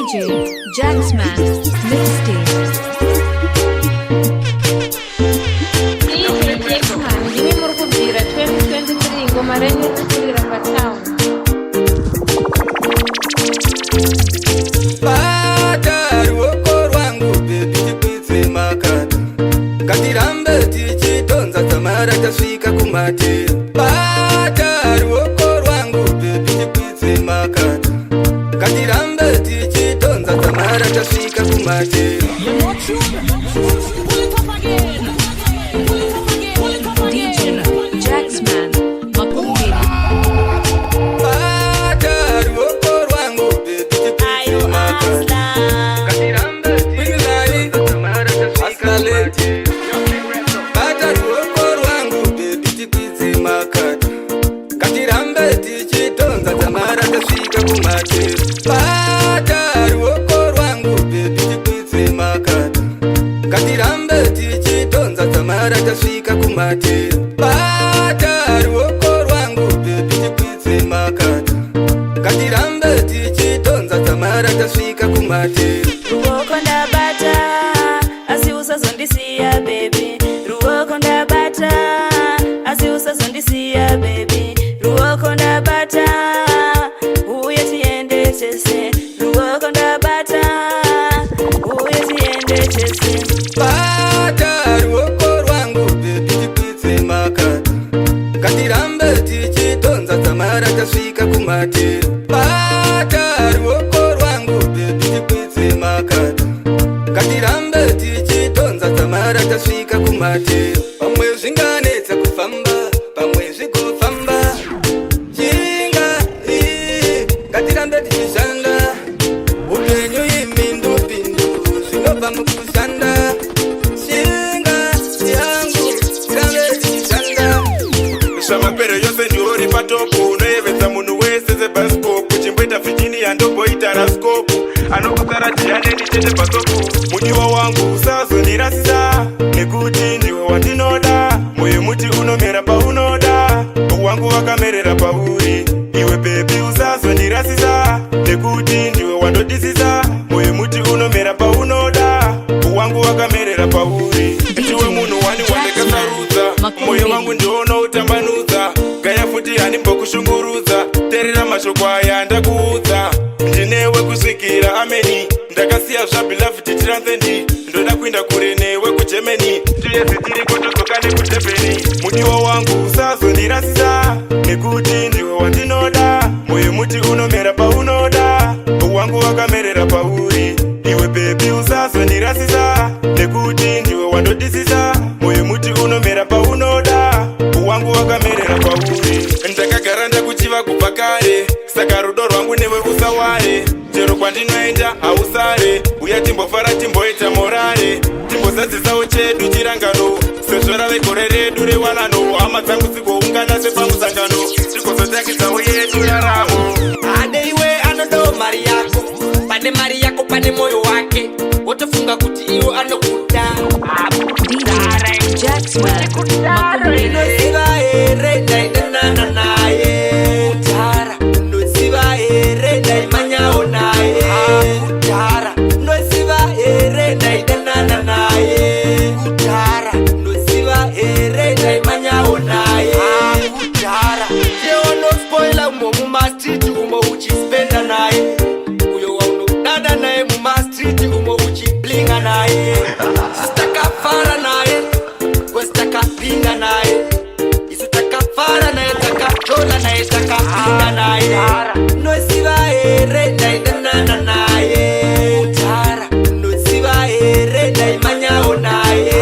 DJ Jaxman Mixtape. DJ Jaxman, ndimi muri kubvira 2023 ngoma renyu kusukira patown. Bata ruoko rwangu baby tikwidze makata ngatirambe tichidonza tamara tasvika kumatero. Bata ruoko rwangu baby tikwidze makata ngatirambe tichidonza tamara tasvika kumatero. DJ Jaxman Makumbiri. Bata ruoko rwangu baby tikwidze makata ngatirambe tichidonza tamara tasvika kumatero. Bata ruoko rwangu baby tikwidze makata ngatirambe tichidonza tamara tasvika kumatero. Bata ruoko rwangu baby tikwidze makata ngatirambe tichidonza tamara tasvika kumatero. Bata ruoko rwangu baby tikwidze makata ngatirambe tichidonza tamara tasvika kumatero. Ruoko ndabata asi usazondisiya baby. Ruoko ndabata asi usazondisiya baby. Ruoko ndabata uye tiende chese. Ruoko ndabata uye tiende chese. Bata ruoko rwangu baby tikwidze makata ngatirambe tichidonza tamara tasvika kumatero. Bata ruoko rwangu baby tikwidze makata ngatirambe tichidonza tamara tasvika kumatero. Pamwe zvinganetsa kufamba pamwe zvigofamba chinga ngatirambe tichishanda upenyu imindupindu zvinobva mukushanda. Samapero yose ndiori patopu unoyevedza munhu wese sebhaskopu chimboita fijini yandoboita raskopu anokugara tiyaneni chete bhasopu. Mudiwa wangu usazondirasisa nekuti ndiwe wandinoda. Moyo muti unomera paunoda wangu wakamerera pauri. Iwe bebi usazondirasisa nekuti ndiwe wandodisisa. Moyo muti unomera paunoda wangu wakamerera pauri. Ndiwe munhu wani wandakasarudza moyo wangu ndiona utambanudza. Gaya futi hanimbokushungurudza terera mashoko aya ndakuudza. Ndinewe kusvikira ameni ndakasiya zvabilavhiti tiranzendi ndoda kuinda kure newe kugermany tiyezi tiri kutodzoka nekudhebheni. Mudiwa wangu usazondirasisa nekuti ndiwe wandinoda. Moyo muti unomera paunoda wangu wakamerera pauri. Iwe bebi usazondirasisa nekuti ndiwe wandodisisa. Moyo muti unomera paunoda wangu wakamerera pauri. Ndakagara ndakuchiva kubva kare saka rudo rwangu newe usaware. Chero kwandinoenda hausare uya timbofara timboita morare timbozadzisawo chedu chirangano sezvo rave gore redu rewanano. Hama dzangu dzigoungana sepamusangano tigozotakidzawo yedu yaramo. Adeiwe anodawo mari yako pane mari yako pane moyo wake wotofunga kuti iwo anokuda. DJ Jaxman Makumbiri. Unoziva here ndaidanana naye kudhara. Unoziva here ndaimanyawo naye kudhara. Unoziva here ndaidanana naye kudhara. Unoziva here ndaimanyawo naye kudhara. Jeonospoila umo mumastriti umo uchispenda naye. Uyo waunodada naye mumastriti umo uchiblinga naye. Sitakafara naye takapinga naye. Isu takafara naye takatola naye takapinga naye. Noziva here ndaidanana naye kudhara. Noziva here ndaimanyawo naye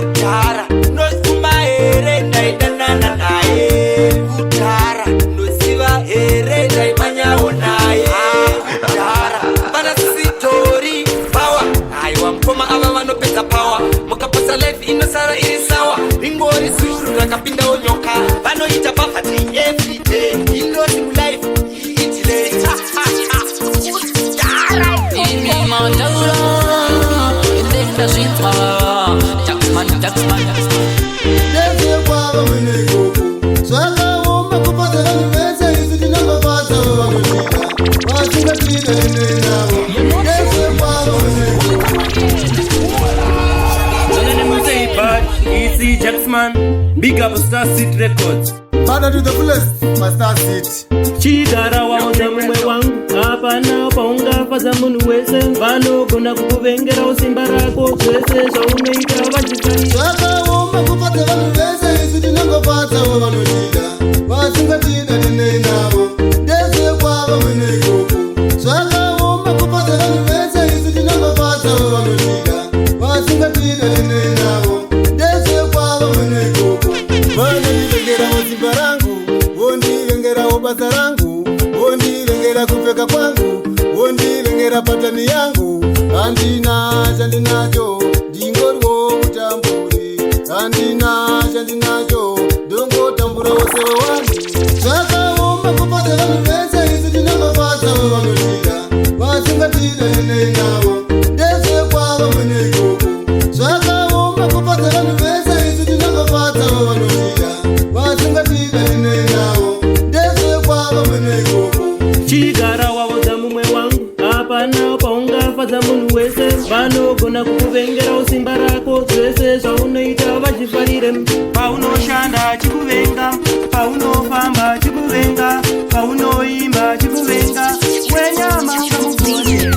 kudhara. Nozuma here ndaidanana naye kudhara. Noziva here ndaimanyawo naye kudhara. Pana sitori power aiwa mkoma ava vanopedza power mukapasa life inosara iri sawa. Ringori zuru rakapindawo nyoka vanoita pafati everyday indosi mulife iitilei. Swaka uma kupata man, big up Star City Records. Father to the fullest, my Star City. Chigara waoza mumwe wangu hapana paunga faza munhu wese vanogona kukuvengera usimba rako zvese zvaunoita vachifanya zvakaoma kupfadza vanhu vese isu tinongopfadzawo vanotida vasingatida tinei navo ndezvekwava mune ikoko zvakaoma kupfadza vanhu vese isu tinongopfadzawo vanotida vasingatida tinei navo ndezvekwava mune ikoko vanondivengerawo simba rangu vondivengerawo basa rangu vondivengera kupfeka kwangu vondivengera patani yangu handina chandinacho ndingoriwo mutamburi handina chandinacho ndongotambura wose wewangu zvakaoma kupfadza vanhu vese isu tinongopfadzawo vanotida vasingatida tinei navo ndezvekwava mune ikoko zvakaoma kupfadza vanhu vese isu tinongopfadzawo vanotida vasingatida tinei navo ndezvekwava mune ikoko chigara waoza mumwe wangu hapana paungafadza munhu wese vanogona kukuvengera usimba rako zvese zvaunoita vachifarire paunoshanda chikuvenga paunofamba chikuvenga paunoimba chikuvenga wenyama ngamugone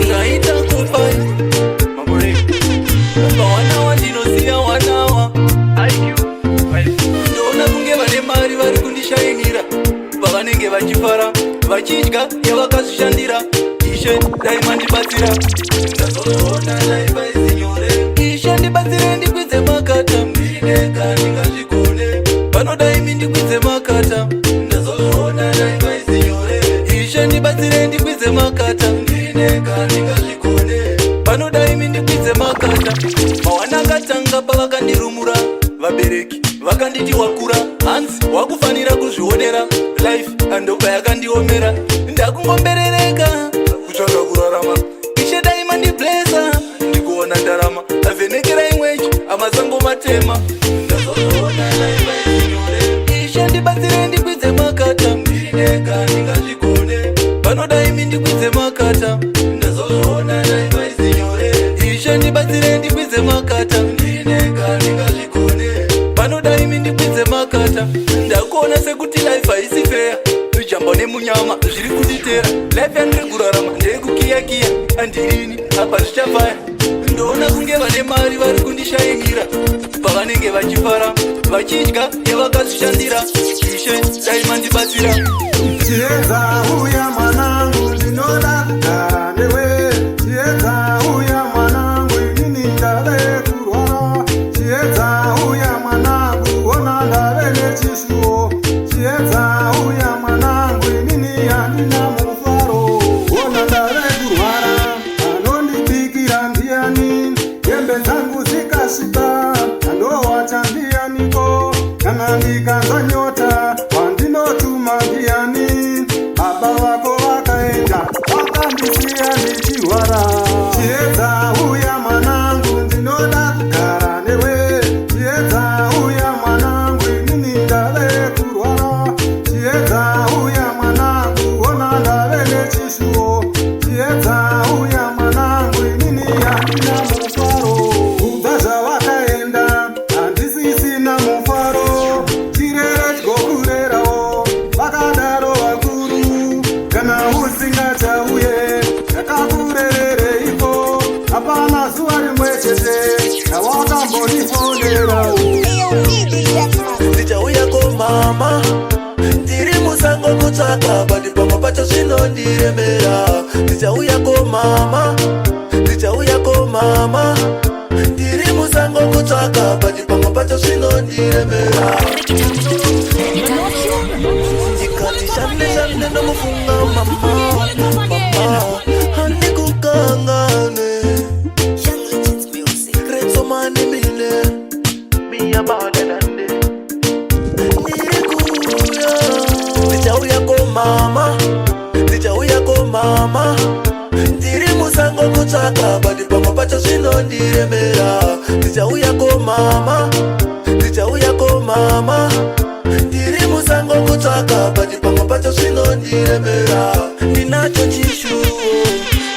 Unaita kupai Wana wandinoziya wanawa Ndona kunge vane mari vari kundishainira pavanenge vachifara vachidya yavakazvishandira Ishe dai mandibatsira ndazoona dai nyore Ishe ndibatsire ndikwidze makata ndinega ndingazvikone vanodai mindikwidze makata ndazoona dai nyore Ishe ndibatsire ndikwidze makata ndinega ndingazvikone vanodai mindikwidze makata mawana akatanga pavakandirumura vabereki vakanditi wakura hanzi wakufanira kuzvionera life andoka yakandiomera ndakungomberereka kutsvaga kurarama Ishe dai mandiblesa ndikuona ndarama avhenekera imwechi amasango matema ndazoona nyore Ishe ndibatsire ndikwidze makata ndinega ndingazvikone vanodai mindikwidze makata ndazoona nyore Ishe ndibatsire ndikwidze makata ndinega ndingazvikone vanodai mindikwidze makata ndakuona sekuti life haisi fair tujambo nemunyama zviri kunditera life yandiri kurarama ndeyekukiyakiya handirini apa zvichafaya ndoona kunge vane mari vari kundishainira pavanenge vachifara vachidya yavakazvishandira Ishe dai mandibatsira chiedza uya mwanangu ndinoda kugara newe chiedza uya mwanangu inini ndave kurwara chiedza uya mwanangu ona ndave nechishuwo chiedza uya mwanangu inini handina mufaro ona ndave kurwara anondibikira ndiani hembe dzangu zikasvika andowacha ndianiko kana ndikanzwa nyota wandinotuma ndiani baba vako vakaenda vakandisiya ndichirwara chiedza uya mwanangu ndinoda kugara newe chiedza uya mwanangu inini ndave kurwara chiedza uya mwanangu ona ndave nechishuwo chiedza uya mwanangu inini handina mufaro kubva zvavakaenda handisisina mufaro chirere tyokurerawo vakadaro vakuru kana usingachauye ndakakurerereiko hapana zuva rimwe chete rawakambonifonerawo ndichauyako mama ndiri musango kutsvaka badi pamwe pacho zvinondiremera ndichauyako mama ndichauyako mama ndiri musango kutsvaka badi pamwe pacho zvinondiremera ndikati shamne ndomufunga mama handikukangane retsomani mine miyabadadande ndirikuya ndichauyako mama ndichauyako mama ndiri musango kutsvaka badi pamwe pacho zvinondiremera ndichauyako mama ndichauyako mama ndiri musango kutsvaka badi pamwe pacho zvinondiremera ndinacho chishuwo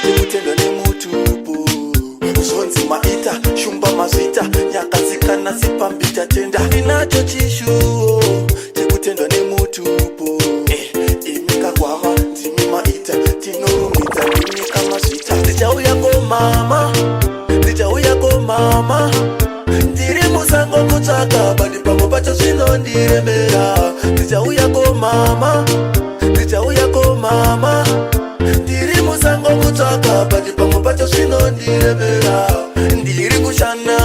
chekutenga nemutupo uzonzi maita mazita shumba mazita nyakazikana sipambita tenda inacho chishuo chekutendwa nemutupo imika kwama ndimimaita tinorumidza ndinyika mazita ndichauyako mama ndichauyako mama ndiri musango kutsvaka bandi pamwe pacho zvinondiremera ndichauyako mama ndichauyako mama ndiri musango kutsvaka bandi pamwe pacho zvinondiremera ndiri kushana